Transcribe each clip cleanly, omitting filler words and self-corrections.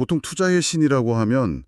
보통 투자의 신이라고 하면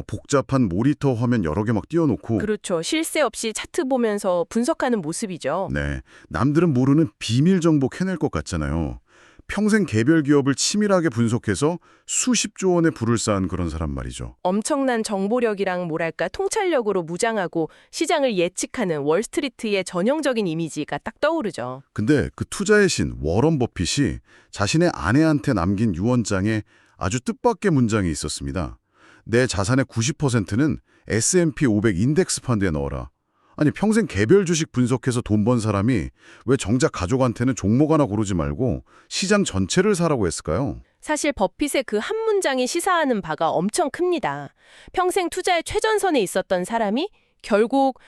복잡한 모니터 화면 여러 개 막 띄워놓고 그렇죠. 쉴 새 없이 차트 보면서 분석하는 모습이죠. 네, 남들은 모르는 비밀 정보 캐낼 것 같잖아요. 평생 개별 기업을 치밀하게 분석해서 수십조 원의 부를 쌓은 그런 사람 말이죠. 엄청난 정보력이랑 뭐랄까 통찰력으로 무장하고 시장을 예측하는 월스트리트의 전형적인 이미지가 딱 떠오르죠. 근데 그 투자의 신 워런 버핏이 자신의 아내한테 남긴 유언장에 아주 뜻밖의 문장이 있었습니다. 내 자산의 90%는 S&P 500 인덱스 펀드에 넣어라. 아니 평생 개별 주식 분석해서 돈 번 사람이 왜 정작 가족한테는 종목 하나 고르지 말고 시장 전체를 사라고 했을까요? 사실 버핏의 그 한 문장이 시사하는 바가 엄청 큽니다. 평생 투자의 최전선에 있었던 사람이 결국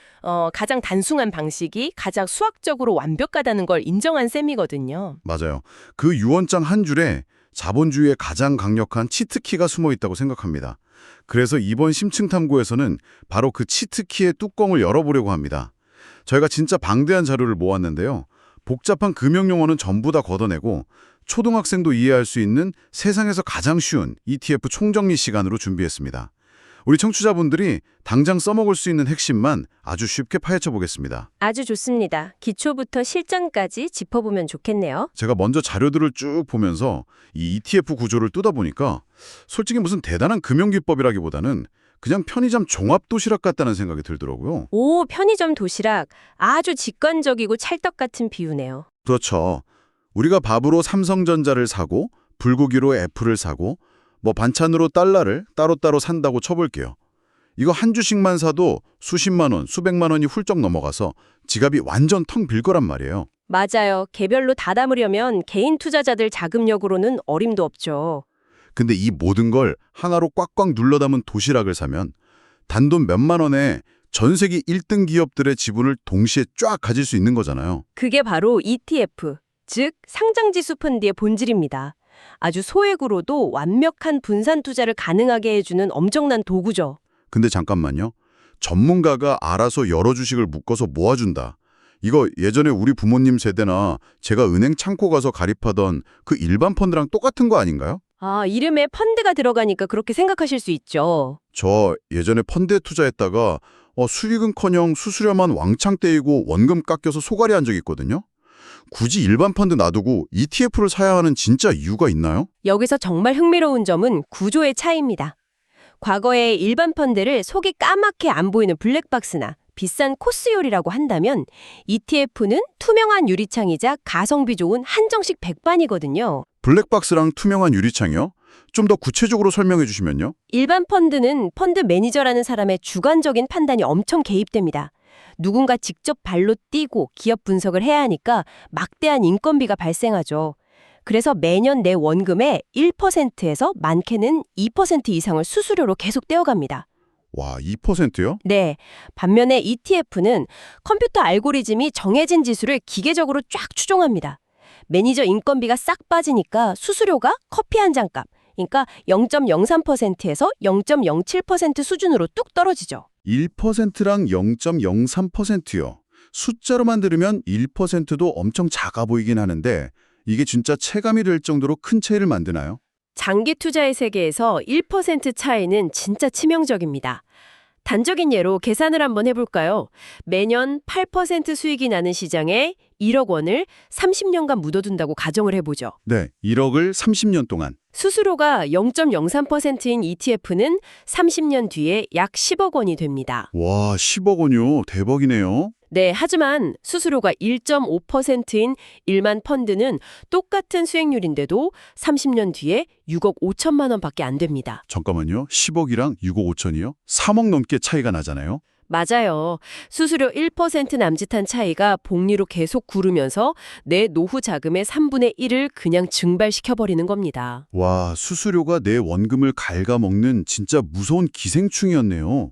가장 단순한 방식이 가장 수학적으로 완벽하다는 걸 인정한 셈이거든요. 맞아요. 그 유언장 한 줄에 자본주의의 가장 강력한 치트키가 숨어 있다고 생각합니다. 그래서 이번 심층 탐구에서는 바로 그 치트키의 뚜껑을 열어보려고 합니다. 저희가 진짜 방대한 자료를 모았는데요. 복잡한 금융 용어는 전부 다 걷어내고 초등학생도 이해할 수 있는 세상에서 가장 쉬운 ETF 총정리 시간으로 준비했습니다. 우리 청취자분들이 당장 써먹을 수 있는 핵심만 아주 쉽게 파헤쳐 보겠습니다. 아주 좋습니다. 기초부터 실전까지 짚어보면 좋겠네요. 제가 먼저 자료들을 쭉 보면서 이 ETF 구조를 뜯어보니까 솔직히 무슨 대단한 금융기법이라기보다는 그냥 편의점 종합도시락 같다는 생각이 들더라고요. 오, 편의점 도시락. 아주 직관적이고 찰떡 같은 비유네요. 그렇죠. 우리가 밥으로 삼성전자를 사고 불고기로 애플을 사고 뭐 반찬으로 달러를 따로따로 산다고 쳐볼게요. 이거 한 주씩만 사도 수십만 원, 수백만 원이 훌쩍 넘어가서 지갑이 완전 텅 빌 거란 말이에요. 맞아요. 개별로 다 담으려면 개인 투자자들 자금력으로는 어림도 없죠. 근데 이 모든 걸 하나로 꽉꽉 눌러 담은 도시락을 사면 단돈 몇만 원에 전 세계 1등 기업들의 지분을 동시에 쫙 가질 수 있는 거잖아요. 그게 바로 ETF, 즉 상장지수 펀드의 본질입니다. 아주 소액으로도 완벽한 분산 투자를 가능하게 해주는 엄청난 도구죠. 근데 잠깐만요. 전문가가 알아서 여러 주식을 묶어서 모아준다. 이거 예전에 우리 부모님 세대나 제가 은행 창고 가서 가입하던 그 일반 펀드랑 똑같은 거 아닌가요? 아, 이름에 펀드가 들어가니까 그렇게 생각하실 수 있죠. 저 예전에 펀드에 투자했다가 수익은커녕 수수료만 왕창 떼이고 원금 깎여서 소갈이 한 적이 있거든요. 굳이 일반 펀드 놔두고 ETF를 사야 하는 진짜 이유가 있나요? 여기서 정말 흥미로운 점은 구조의 차이입니다. 과거에 일반 펀드를 속이 까맣게 안 보이는 블랙박스나 비싼 코스요리라고 한다면 ETF는 투명한 유리창이자 가성비 좋은 한정식 백반이거든요. 블랙박스랑 투명한 유리창이요? 좀 더 구체적으로 설명해 주시면요. 일반 펀드는 펀드 매니저라는 사람의 주관적인 판단이 엄청 개입됩니다. 누군가 직접 발로 뛰고 기업 분석을 해야 하니까 막대한 인건비가 발생하죠. 그래서 매년 내 원금의 1%에서 많게는 2% 이상을 수수료로 계속 떼어갑니다. 와, 2%요? 네. 반면에 ETF는 컴퓨터 알고리즘이 정해진 지수를 기계적으로 쫙 추종합니다. 매니저 인건비가 싹 빠지니까 수수료가 커피 한 잔 값, 그러니까 0.03%에서 0.07% 수준으로 뚝 떨어지죠. 1%랑 0.03%요. 숫자로만 들으면 1%도 엄청 작아 보이긴 하는데 이게 진짜 체감이 될 정도로 큰 차이를 만드나요? 장기 투자의 세계에서 1% 차이는 진짜 치명적입니다. 단적인 예로 계산을 한번 해볼까요? 매년 8% 수익이 나는 시장에 1억 원을 30년간 묻어둔다고 가정을 해보죠. 네, 1억을 30년 동안. 수수료가 0.03%인 ETF는 30년 뒤에 약 10억 원이 됩니다. 와, 10억 원이요. 대박이네요. 네, 하지만 수수료가 1.5%인 일반 펀드는 똑같은 수익률인데도 30년 뒤에 6억 5천만 원밖에 안 됩니다. 잠깐만요. 10억이랑 6억 5천이요? 3억 넘게 차이가 나잖아요. 맞아요. 수수료 1% 남짓한 차이가 복리로 계속 구르면서 내 노후 자금의 3분의 1을 그냥 증발시켜버리는 겁니다. 와, 수수료가 내 원금을 갉아먹는 진짜 무서운 기생충이었네요.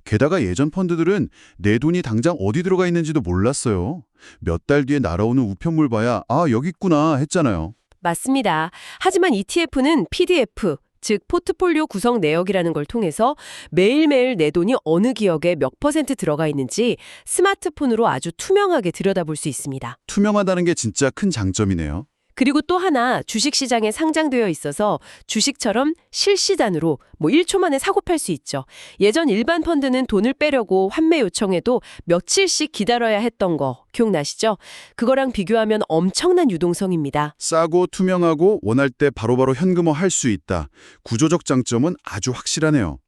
게다가 예전 펀드들은 내 돈이 당장 어디 들어가 있는지도 몰랐어요. 몇 달 뒤에 날아오는 우편물 봐야 아, 여기 있구나 했잖아요. 맞습니다. 하지만 ETF는 PDF, 즉 포트폴리오 구성 내역이라는 걸 통해서 매일매일 내 돈이 어느 기업에 몇 % 들어가 있는지 스마트폰으로 아주 투명하게 들여다볼 수 있습니다. 투명하다는 게 진짜 큰 장점이네요. 그리고 또 하나 주식시장에 상장되어 있어서 주식처럼 실시간으로 1초 만에 사고 팔 수 있죠. 예전 일반 펀드는 돈을 빼려고 환매 요청해도 며칠씩 기다려야 했던 거 기억나시죠? 그거랑 비교하면 엄청난 유동성입니다. 싸고 투명하고 원할 때 바로바로 현금화할 수 있다. 구조적 장점은 아주 확실하네요.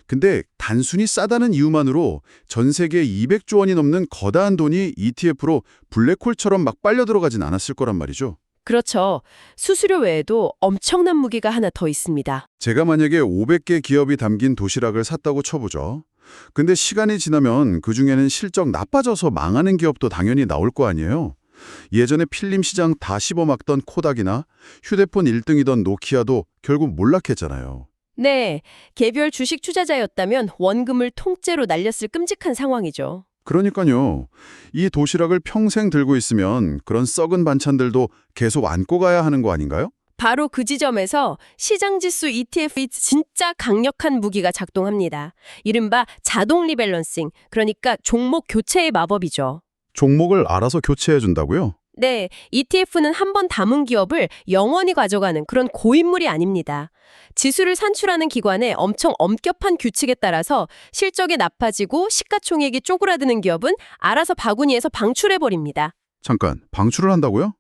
근데 단순히 싸다는 이유만으로 전 세계 200조 원이 넘는 거대한 돈이 ETF로 블랙홀처럼 막 빨려 들어가진 않았을 거란 말이죠. 그렇죠. 수수료 외에도 엄청난 무기가 하나 더 있습니다. 제가 만약에 500개 기업이 담긴 도시락을 샀다고 쳐보죠. 근데 시간이 지나면 그중에는 실적 나빠져서 망하는 기업도 당연히 나올 거 아니에요. 예전에 필름 시장 다 씹어막던 코닥이나 휴대폰 1등이던 노키아도 결국 몰락했잖아요. 네, 개별 주식 투자자였다면 원금을 통째로 날렸을 끔찍한 상황이죠. 그러니까요. 이 도시락을 평생 들고 있으면 그런 썩은 반찬들도 계속 안고 가야 하는 거 아닌가요? 바로 그 지점에서 시장지수 ETF의 진짜 강력한 무기가 작동합니다. 이른바 자동 리밸런싱, 그러니까 종목 교체의 마법이죠. 종목을 알아서 교체해 준다고요? 네, ETF는 한 번 담은 기업을 영원히 가져가는 그런 고인물이 아닙니다. 지수를 산출하는 기관의 엄청 엄격한 규칙에 따라서 실적이 나빠지고 시가총액이 쪼그라드는 기업은 알아서 바구니에서 방출해버립니다. 잠깐, 방출을 한다고요?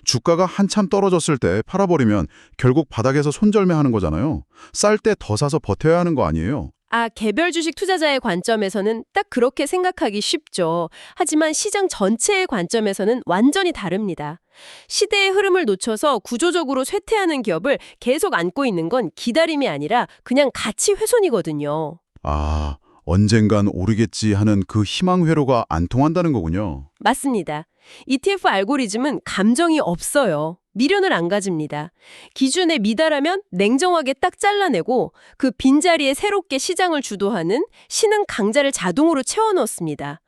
주가가 한참 떨어졌을 때 팔아버리면 결국 바닥에서 손절매하는 거잖아요. 쌀 때 더 사서 버텨야 하는 거 아니에요? 개별 주식 투자자의 관점에서는 딱 그렇게 생각하기 쉽죠. 하지만 시장 전체의 관점에서는 완전히 다릅니다. 시대의 흐름을 놓쳐서 구조적으로 쇠퇴하는 기업을 계속 안고 있는 건 기다림이 아니라 그냥 가치 훼손이거든요. 아, 언젠간 오르겠지 하는 그 희망 회로가 안 통한다는 거군요. 맞습니다. ETF 알고리즘은 감정이 없어요. 미련을 안 가집니다. 기준에 미달하면 냉정하게 딱 잘라내고 그 빈자리에 새롭게 시장을 주도하는 신흥 강자를 자동으로 채워넣습니다.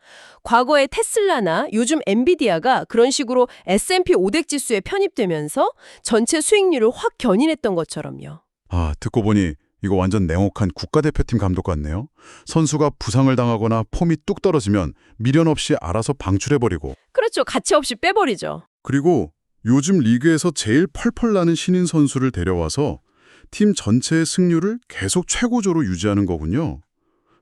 과거에 테슬라나 요즘 엔비디아가 그런 식으로 S&P 500 지수에 편입되면서 전체 수익률을 확 견인했던 것처럼요. 아, 듣고 보니 이거 완전 냉혹한 국가대표팀 감독 같네요. 선수가 부상을 당하거나 폼이 뚝 떨어지면 미련 없이 알아서 방출해버리고. 그렇죠. 가치 없이 빼버리죠. 그리고 요즘 리그에서 제일 펄펄 나는 신인 선수를 데려와서 팀 전체의 승률을 계속 최고조로 유지하는 거군요.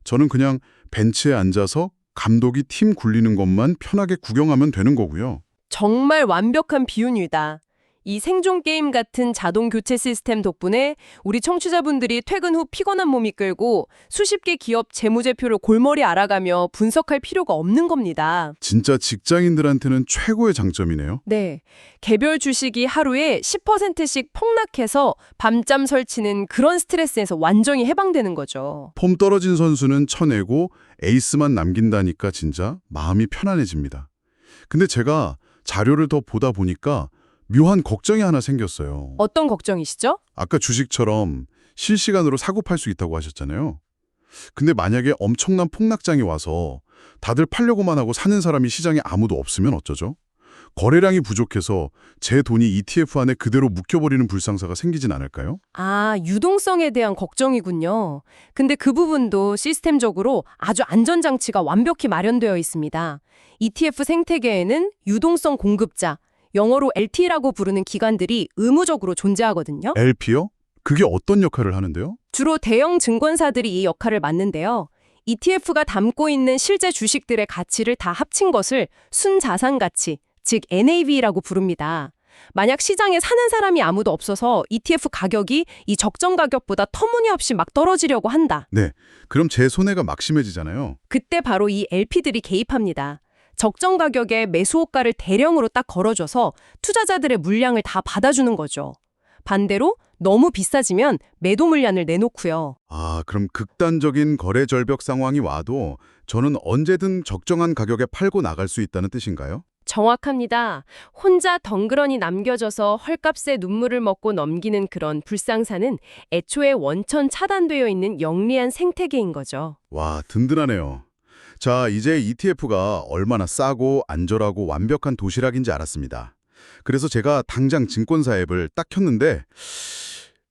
저는 그냥 벤치에 앉아서 감독이 팀 굴리는 것만 편하게 구경하면 되는 거고요. 정말 완벽한 비유입니다. 이 생존 게임 같은 자동 교체 시스템 덕분에 우리 청취자분들이 퇴근 후 피곤한 몸이 끌고 수십 개 기업 재무제표를 골머리 알아가며 분석할 필요가 없는 겁니다. 진짜 직장인들한테는 최고의 장점이네요. 네, 개별 주식이 하루에 10%씩 폭락해서 밤잠 설치는 그런 스트레스에서 완전히 해방되는 거죠. 폼 떨어진 선수는 쳐내고 에이스만 남긴다니까 진짜 마음이 편안해집니다. 근데 제가 자료를 더 보다 보니까 묘한 걱정이 하나 생겼어요. 어떤 걱정이시죠? 아까 주식처럼 실시간으로 사고 팔 수 있다고 하셨잖아요. 근데 만약에 엄청난 폭락장이 와서 다들 팔려고만 하고 사는 사람이 시장에 아무도 없으면 어쩌죠? 거래량이 부족해서 제 돈이 ETF 안에 그대로 묵혀버리는 불상사가 생기진 않을까요? 유동성에 대한 걱정이군요. 근데 그 부분도 시스템적으로 아주 안전장치가 완벽히 마련되어 있습니다. ETF 생태계에는 유동성 공급자, 영어로 LT라고 부르는 기관들이 의무적으로 존재하거든요. LP요? 그게 어떤 역할을 하는데요? 주로 대형 증권사들이 이 역할을 맡는데요. ETF가 담고 있는 실제 주식들의 가치를 다 합친 것을 순자산 가치, 즉 NAV라고 부릅니다. 만약 시장에 사는 사람이 아무도 없어서 ETF 가격이 이 적정 가격보다 터무니없이 막 떨어지려고 한다. 네, 그럼 제 손해가 막심해지잖아요. 그때 바로 이 LP들이 개입합니다. 적정 가격에 매수호가를 대량으로 딱 걸어줘서 투자자들의 물량을 다 받아주는 거죠. 반대로 너무 비싸지면 매도 물량을 내놓고요. 그럼 극단적인 거래 절벽 상황이 와도 저는 언제든 적정한 가격에 팔고 나갈 수 있다는 뜻인가요? 정확합니다. 혼자 덩그러니 남겨져서 헐값에 눈물을 먹고 넘기는 그런 불상사는 애초에 원천 차단되어 있는 영리한 생태계인 거죠. 와, 든든하네요. 자, 이제 ETF가 얼마나 싸고 안전하고 완벽한 도시락인지 알았습니다. 그래서 제가 당장 증권사 앱을 딱 켰는데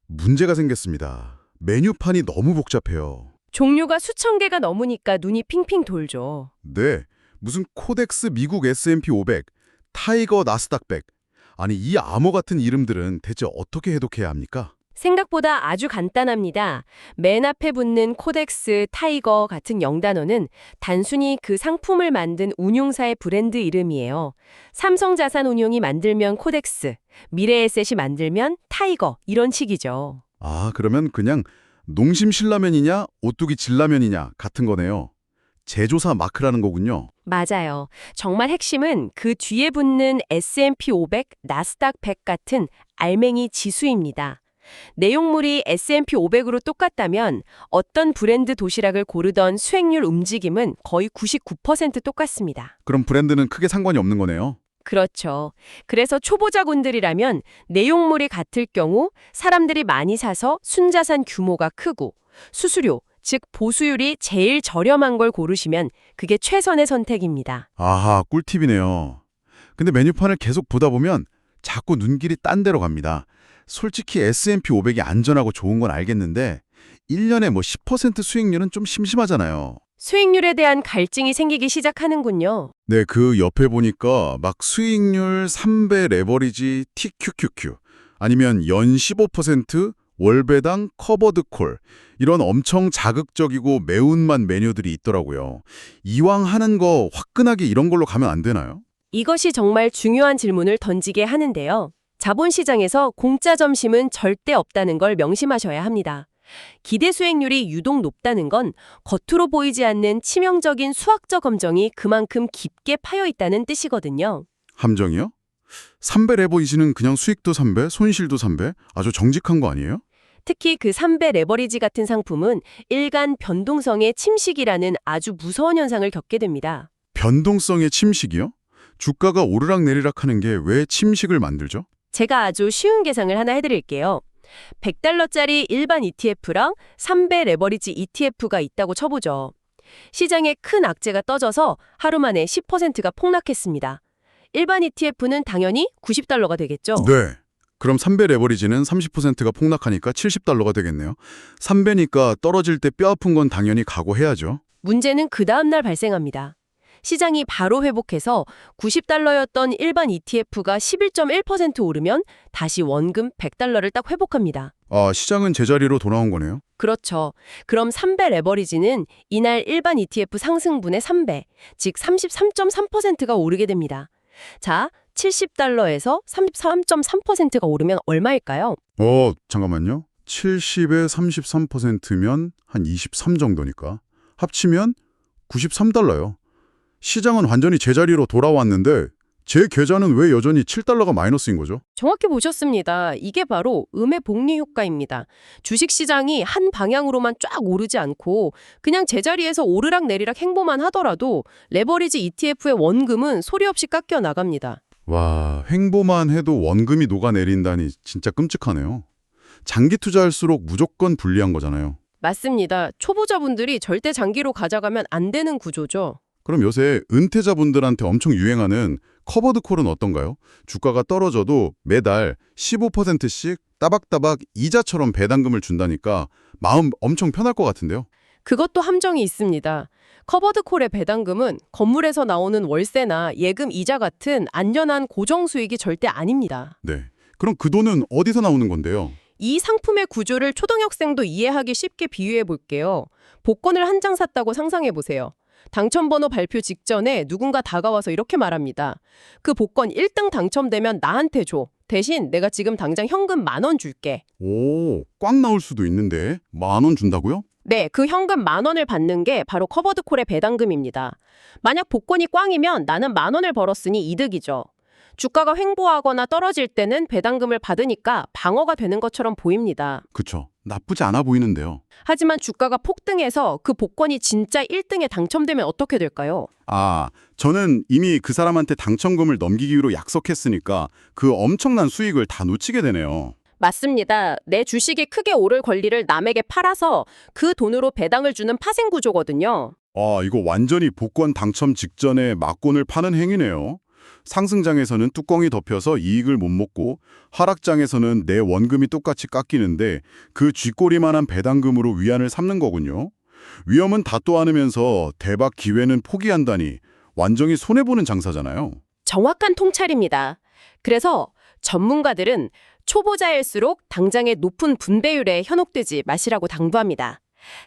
문제가 생겼습니다. 메뉴판이 너무 복잡해요. 종류가 수천 개가 넘으니까 눈이 핑핑 돌죠. 네, 무슨 코덱스 미국 S&P 500, 타이거 나스닥 100. 아니, 이 암호 같은 이름들은 대체 어떻게 해독해야 합니까? 생각보다 아주 간단합니다. 맨 앞에 붙는 코덱스, 타이거 같은 영단어는 단순히 그 상품을 만든 운용사의 브랜드 이름이에요. 삼성자산운용이 만들면 코덱스, 미래에셋이 만들면 타이거 이런 식이죠. 아, 그러면 그냥 농심 신라면이냐, 오뚜기 진라면이냐 같은 거네요. 제조사 마크라는 거군요. 맞아요. 정말 핵심은 그 뒤에 붙는 S&P 500, 나스닥 100 같은 알맹이 지수입니다. 내용물이 S&P 500으로 똑같다면 어떤 브랜드 도시락을 고르던 수익률 움직임은 거의 99% 똑같습니다. 그럼 브랜드는 크게 상관이 없는 거네요. 그렇죠. 그래서 초보자군들이라면 내용물이 같을 경우 사람들이 많이 사서 순자산 규모가 크고 수수료, 즉 보수율이 제일 저렴한 걸 고르시면 그게 최선의 선택입니다. 아하, 꿀팁이네요. 근데 메뉴판을 계속 보다 보면 자꾸 눈길이 딴 데로 갑니다. 솔직히 S&P 500이 안전하고 좋은 건 알겠는데 1년에 뭐 10% 수익률은 좀 심심하잖아요. 수익률에 대한 갈증이 생기기 시작하는군요. 네, 그 옆에 보니까 막 수익률 3배 레버리지 TQQQ 아니면 연 15% 월배당 커버드 콜 이런 엄청 자극적이고 매운맛 메뉴들이 있더라고요. 이왕 하는 거 화끈하게 이런 걸로 가면 안 되나요? 이것이 정말 중요한 질문을 던지게 하는데요. 자본시장에서 공짜 점심은 절대 없다는 걸 명심하셔야 합니다. 기대 수익률이 유독 높다는 건 겉으로 보이지 않는 치명적인 수학적 함정이 그만큼 깊게 파여 있다는 뜻이거든요. 함정이요? 3배 레버리지는 그냥 수익도 3배, 손실도 3배? 아주 정직한 거 아니에요? 특히 그 3배 레버리지 같은 상품은 일간 변동성의 침식이라는 아주 무서운 현상을 겪게 됩니다. 변동성의 침식이요? 주가가 오르락내리락 하는 게 왜 침식을 만들죠? 제가 아주 쉬운 계산을 하나 해드릴게요. 100달러짜리 일반 ETF랑 3배 레버리지 ETF가 있다고 쳐보죠. 시장에 큰 악재가 떠져서 하루 만에 10%가 폭락했습니다. 일반 ETF는 당연히 90달러가 되겠죠. 네. 그럼 3배 레버리지는 30%가 폭락하니까 70달러가 되겠네요. 3배니까 떨어질 때 뼈 아픈 건 당연히 각오해야죠. 문제는 그 다음날 발생합니다. 시장이 바로 회복해서 90달러였던 일반 ETF가 11.1% 오르면 다시 원금 100달러를 딱 회복합니다. 아, 시장은 제자리로 돌아온 거네요. 그렇죠. 그럼 3배 레버리지는 이날 일반 ETF 상승분의 3배, 즉 33.3%가 오르게 됩니다. 자, 70달러에서 33.3%가 오르면 얼마일까요? 잠깐만요. 70에 33%면 한 23 정도니까. 합치면 93달러요. 시장은 완전히 제자리로 돌아왔는데 제 계좌는 왜 여전히 7달러가 마이너스인 거죠? 정확히 보셨습니다. 이게 바로 음의 복리 효과입니다. 주식시장이 한 방향으로만 쫙 오르지 않고 그냥 제자리에서 오르락내리락 행보만 하더라도 레버리지 ETF의 원금은 소리 없이 깎여 나갑니다. 와, 횡보만 해도 원금이 녹아내린다니 진짜 끔찍하네요. 장기 투자할수록 무조건 불리한 거잖아요. 맞습니다. 초보자분들이 절대 장기로 가져가면 안 되는 구조죠. 그럼 요새 은퇴자분들한테 엄청 유행하는 커버드 콜은 어떤가요? 주가가 떨어져도 매달 15%씩 따박따박 이자처럼 배당금을 준다니까 마음 엄청 편할 것 같은데요. 그것도 함정이 있습니다. 커버드 콜의 배당금은 건물에서 나오는 월세나 예금 이자 같은 안전한 고정 수익이 절대 아닙니다. 네. 그럼 그 돈은 어디서 나오는 건데요? 이 상품의 구조를 초등학생도 이해하기 쉽게 비유해 볼게요. 복권을 한 장 샀다고 상상해 보세요. 당첨번호 발표 직전에 누군가 다가와서 이렇게 말합니다. 그 복권 1등 당첨되면 나한테 줘. 대신 내가 지금 당장 현금 10,000원 줄게. 오, 꽉 나올 수도 있는데 10,000원 준다고요? 네, 그 현금 10,000원을 받는 게 바로 커버드콜의 배당금입니다. 만약 복권이 꽝이면 나는 10,000원을 벌었으니 이득이죠. 주가가 횡보하거나 떨어질 때는 배당금을 받으니까 방어가 되는 것처럼 보입니다. 그쵸. 나쁘지 않아 보이는데요. 하지만 주가가 폭등해서 그 복권이 진짜 1등에 당첨되면 어떻게 될까요? 아, 저는 이미 그 사람한테 당첨금을 넘기기로 약속했으니까 그 엄청난 수익을 다 놓치게 되네요. 맞습니다. 내 주식이 크게 오를 권리를 남에게 팔아서 그 돈으로 배당을 주는 파생 구조거든요. 아, 이거 완전히 복권 당첨 직전에 막권을 파는 행위네요. 상승장에서는 뚜껑이 덮여서 이익을 못 먹고 하락장에서는 내 원금이 똑같이 깎이는데 그 쥐꼬리만한 배당금으로 위안을 삼는 거군요. 위험은 닫도 않으면서 대박 기회는 포기한다니 완전히 손해보는 장사잖아요. 정확한 통찰입니다. 그래서 전문가들은 초보자일수록 당장의 높은 분배율에 현혹되지 마시라고 당부합니다.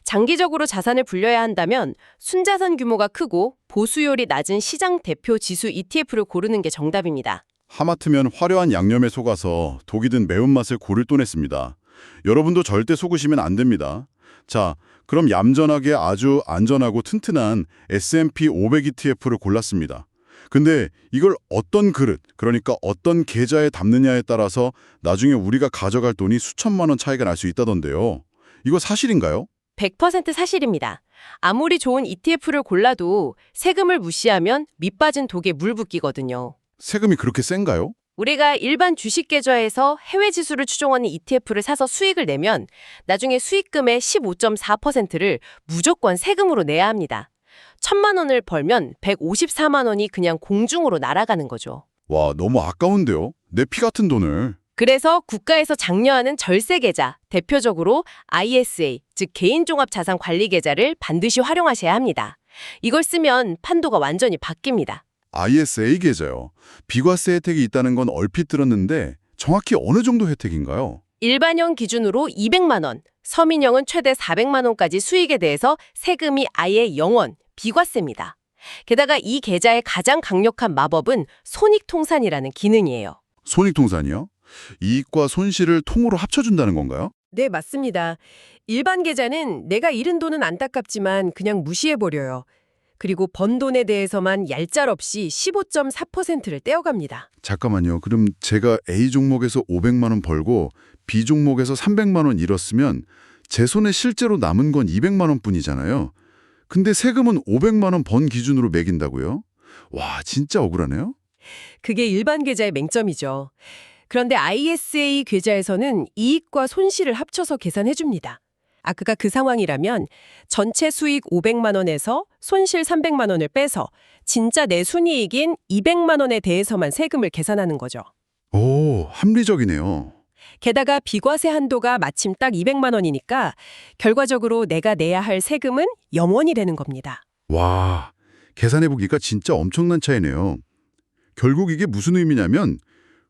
장기적으로 자산을 불려야 한다면 순자산 규모가 크고 보수율이 낮은 시장 대표 지수 ETF를 고르는 게 정답입니다. 하마터면 화려한 양념에 속아서 독이 든 매운맛을 고를 뻔했습니다. 여러분도 절대 속으시면 안 됩니다. 자, 그럼 얌전하게 아주 안전하고 튼튼한 S&P 500 ETF를 골랐습니다. 근데 이걸 어떤 그릇, 그러니까 어떤 계좌에 담느냐에 따라서 나중에 우리가 가져갈 돈이 수천만 원 차이가 날 수 있다던데요. 이거 사실인가요? 100% 사실입니다. 아무리 좋은 ETF를 골라도 세금을 무시하면 밑빠진 독에 물 붓기거든요. 세금이 그렇게 센가요? 우리가 일반 주식 계좌에서 해외 지수를 추종하는 ETF를 사서 수익을 내면 나중에 수익금의 15.4%를 무조건 세금으로 내야 합니다. 1,000만 원을 벌면 154만 원이 그냥 공중으로 날아가는 거죠. 와, 너무 아까운데요? 내 피 같은 돈을. 그래서 국가에서 장려하는 절세 계좌, 대표적으로 ISA, 즉 개인종합자산관리계좌를 반드시 활용하셔야 합니다. 이걸 쓰면 판도가 완전히 바뀝니다. ISA 계좌요. 비과세 혜택이 있다는 건 얼핏 들었는데 정확히 어느 정도 혜택인가요? 일반형 기준으로 200만 원, 서민형은 최대 400만 원까지 수익에 대해서 세금이 아예 0원, 비과세입니다. 게다가 이 계좌의 가장 강력한 마법은 손익통산이라는 기능이에요. 손익통산이요? 이익과 손실을 통으로 합쳐준다는 건가요? 네, 맞습니다. 일반 계좌는 내가 잃은 돈은 안타깝지만 그냥 무시해버려요. 그리고 번 돈에 대해서만 얄짤없이 15.4%를 떼어갑니다. 잠깐만요. 그럼 제가 A 종목에서 500만 원 벌고 B 종목에서 300만 원 잃었으면 제 손에 실제로 남은 건 200만 원뿐이잖아요. 근데 세금은 500만 원 번 기준으로 매긴다고요? 와, 진짜 억울하네요. 그게 일반 계좌의 맹점이죠. 그런데 ISA 계좌에서는 이익과 손실을 합쳐서 계산해줍니다. 아까 그 상황이라면 전체 수익 500만 원에서 손실 300만 원을 빼서 진짜 내 순이익인 200만 원에 대해서만 세금을 계산하는 거죠. 오, 합리적이네요. 게다가 비과세 한도가 마침 딱 200만 원이니까 결과적으로 내가 내야 할 세금은 0원이 되는 겁니다. 와, 계산해보기가 진짜 엄청난 차이네요. 결국 이게 무슨 의미냐면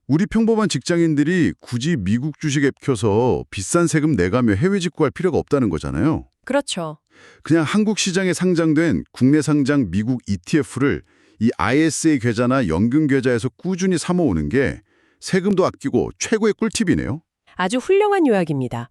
우리 평범한 직장인들이 굳이 미국 주식 앱 켜서 비싼 세금 내가며 해외 직구할 필요가 없다는 거잖아요. 그렇죠. 그냥 한국 시장에 상장된 국내 상장 미국 ETF를 이 ISA 계좌나 연금 계좌에서 꾸준히 사모으는 게 세금도 아끼고 최고의 꿀팁이네요. 아주 훌륭한 요약입니다.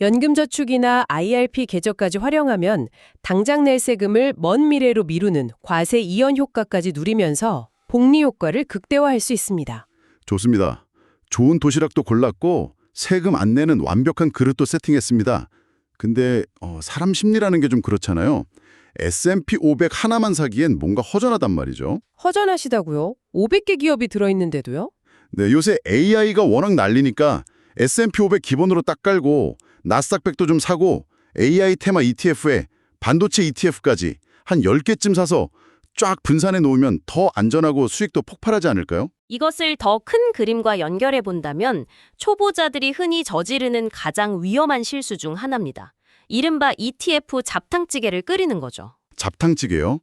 연금저축이나 IRP 계좌까지 활용하면 당장 낼 세금을 먼 미래로 미루는 과세 이연 효과까지 누리면서 복리 효과를 극대화할 수 있습니다. 좋습니다. 좋은 도시락도 골랐고 세금 안 내는 완벽한 그릇도 세팅했습니다. 근데 사람 심리라는 게 좀 그렇잖아요. S&P 500 하나만 사기엔 뭔가 허전하단 말이죠. 허전하시다고요? 500개 기업이 들어있는데도요? 네, 요새 AI가 워낙 난리니까 S&P 500 기본으로 딱 깔고 나스닥 100도 좀 사고 AI 테마 ETF에 반도체 ETF까지 한 10개쯤 사서 쫙 분산해 놓으면 더 안전하고 수익도 폭발하지 않을까요? 이것을 더 큰 그림과 연결해 본다면 초보자들이 흔히 저지르는 가장 위험한 실수 중 하나입니다. 이른바 ETF 잡탕찌개를 끓이는 거죠. 잡탕찌개요?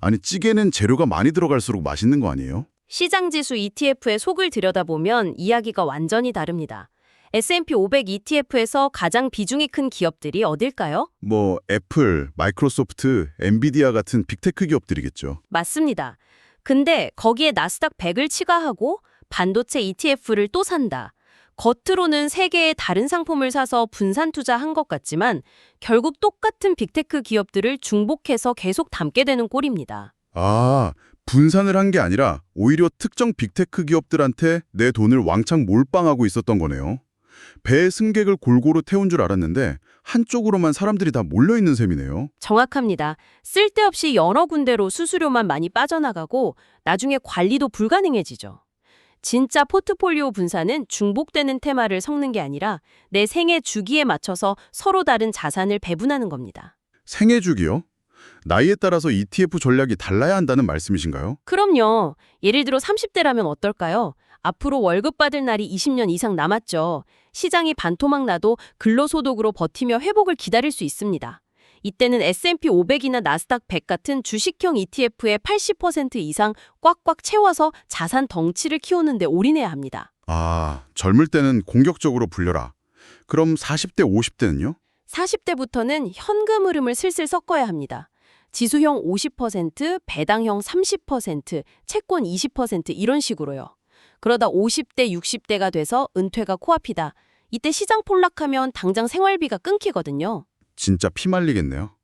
아니, 찌개는 재료가 많이 들어갈수록 맛있는 거 아니에요? 시장지수 ETF의 속을 들여다보면 이야기가 완전히 다릅니다. S&P 500 ETF에서 가장 비중이 큰 기업들이 어딜까요? 뭐 애플, 마이크로소프트, 엔비디아 같은 빅테크 기업들이겠죠. 맞습니다. 근데 거기에 나스닥 100을 치가하고 반도체 ETF를 또 산다. 겉으로는 세 개의 다른 상품을 사서 분산 투자한 것 같지만 결국 똑같은 빅테크 기업들을 중복해서 계속 담게 되는 꼴입니다. 아, 분산을 한 게 아니라 오히려 특정 빅테크 기업들한테 내 돈을 왕창 몰빵하고 있었던 거네요. 배에 승객을 골고루 태운 줄 알았는데 한쪽으로만 사람들이 다 몰려있는 셈이네요. 정확합니다. 쓸데없이 여러 군데로 수수료만 많이 빠져나가고 나중에 관리도 불가능해지죠. 진짜 포트폴리오 분산은 중복되는 테마를 섞는 게 아니라 내 생애 주기에 맞춰서 서로 다른 자산을 배분하는 겁니다. 생애 주기요? 나이에 따라서 ETF 전략이 달라야 한다는 말씀이신가요? 그럼요. 예를 들어 30대라면 어떨까요? 앞으로 월급 받을 날이 20년 이상 남았죠. 시장이 반토막 나도 근로소득으로 버티며 회복을 기다릴 수 있습니다. 이때는 S&P 500이나 나스닥 100 같은 주식형 ETF의 80% 이상 꽉꽉 채워서 자산 덩치를 키우는 데 올인해야 합니다. 아, 젊을 때는 공격적으로 불려라. 그럼 40대, 50대는요? 40대부터는 현금 흐름을 슬슬 섞어야 합니다. 지수형 50%, 배당형 30%, 채권 20% 이런 식으로요. 그러다 50대, 60대가 돼서 은퇴가 코앞이다. 이때 시장 폭락하면 당장 생활비가 끊기거든요. 진짜 피말리겠네요.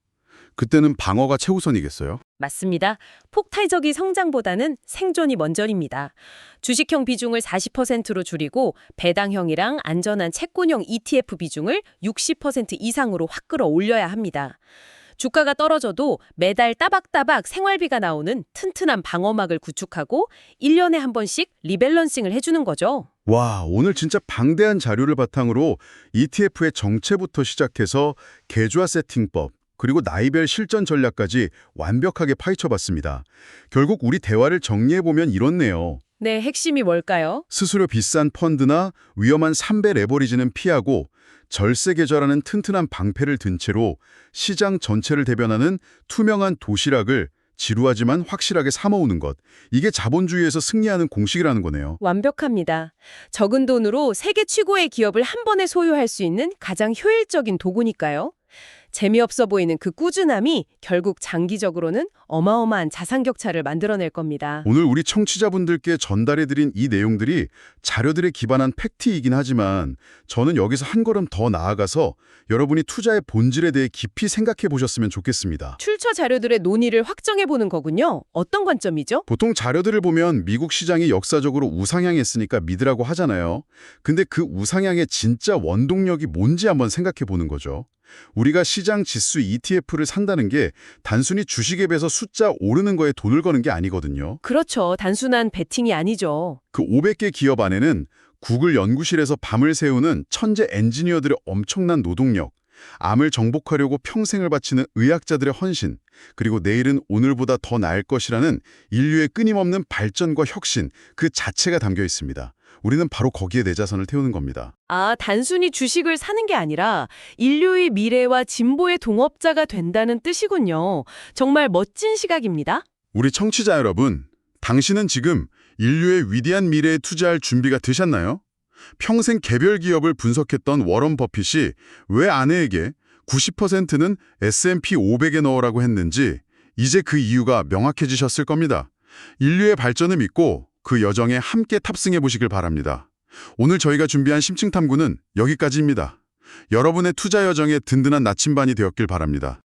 그때는 방어가 최우선이겠어요? 맞습니다. 폭발적인 성장보다는 생존이 먼저입니다. 주식형 비중을 40%로 줄이고 배당형이랑 안전한 채권형 ETF 비중을 60% 이상으로 확 끌어올려야 합니다. 주가가 떨어져도 매달 따박따박 생활비가 나오는 튼튼한 방어막을 구축하고 1년에 한 번씩 리밸런싱을 해주는 거죠. 와, 오늘 진짜 방대한 자료를 바탕으로 ETF의 정체부터 시작해서 계좌 세팅법, 그리고 나이별 실전 전략까지 완벽하게 파헤쳐봤습니다. 결국 우리 대화를 정리해보면 이렇네요. 네, 핵심이 뭘까요? 수수료 비싼 펀드나 위험한 3배 레버리지는 피하고 절세 계좌라는 튼튼한 방패를 든 채로 시장 전체를 대변하는 투명한 도시락을 지루하지만 확실하게 삼아오는 것. 이게 자본주의에서 승리하는 공식이라는 거네요. 완벽합니다. 적은 돈으로 세계 최고의 기업을 한 번에 소유할 수 있는 가장 효율적인 도구니까요. 재미없어 보이는 그 꾸준함이 결국 장기적으로는 어마어마한 자산 격차를 만들어낼 겁니다. 오늘 우리 청취자분들께 전달해드린 이 내용들이 자료들에 기반한 팩트이긴 하지만 저는 여기서 한 걸음 더 나아가서 여러분이 투자의 본질에 대해 깊이 생각해 보셨으면 좋겠습니다. 출처 자료들의 논의를 확정해 보는 거군요. 어떤 관점이죠? 보통 자료들을 보면 미국 시장이 역사적으로 우상향했으니까 믿으라고 하잖아요. 근데 그 우상향의 진짜 원동력이 뭔지 한번 생각해 보는 거죠. 우리가 시장 지수 ETF를 산다는 게 단순히 주식앱에서 숫자 오르는 거에 돈을 거는 게 아니거든요. 그렇죠. 단순한 베팅이 아니죠. 그 500개 기업 안에는 구글 연구실에서 밤을 새우는 천재 엔지니어들의 엄청난 노동력, 암을 정복하려고 평생을 바치는 의학자들의 헌신, 그리고 내일은 오늘보다 더 나을 것이라는 인류의 끊임없는 발전과 혁신, 그 자체가 담겨 있습니다. 우리는 바로 거기에 내 자산을 태우는 겁니다. 아, 단순히 주식을 사는 게 아니라 인류의 미래와 진보의 동업자가 된다는 뜻이군요. 정말 멋진 시각입니다. 우리 청취자 여러분, 당신은 지금 인류의 위대한 미래에 투자할 준비가 되셨나요? 평생 개별 기업을 분석했던 워런 버핏이 왜 아내에게 90%는 S&P 500에 넣으라고 했는지 이제 그 이유가 명확해지셨을 겁니다. 인류의 발전을 믿고 그 여정에 함께 탑승해 보시길 바랍니다. 오늘 저희가 준비한 심층 탐구는 여기까지입니다. 여러분의 투자 여정에 든든한 나침반이 되었길 바랍니다.